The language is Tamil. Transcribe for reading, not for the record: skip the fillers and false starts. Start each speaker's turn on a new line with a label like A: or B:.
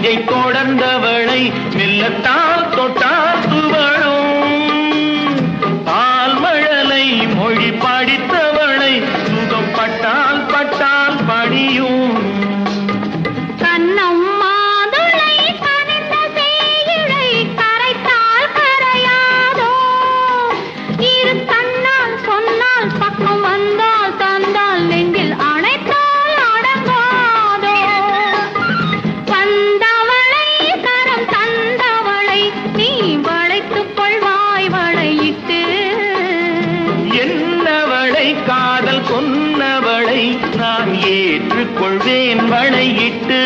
A: நெஞ்சை தொடர்ந்தவளை மெல்லத்தால் தொட்டால் துவளும் பால்மழலை மொழி படித்தவளை சுகம் பட்டால் பட்டால் படியும் காதல் கொன்னவளை நான் ஏற்றுக்கொள்வேன் வளையிட்டு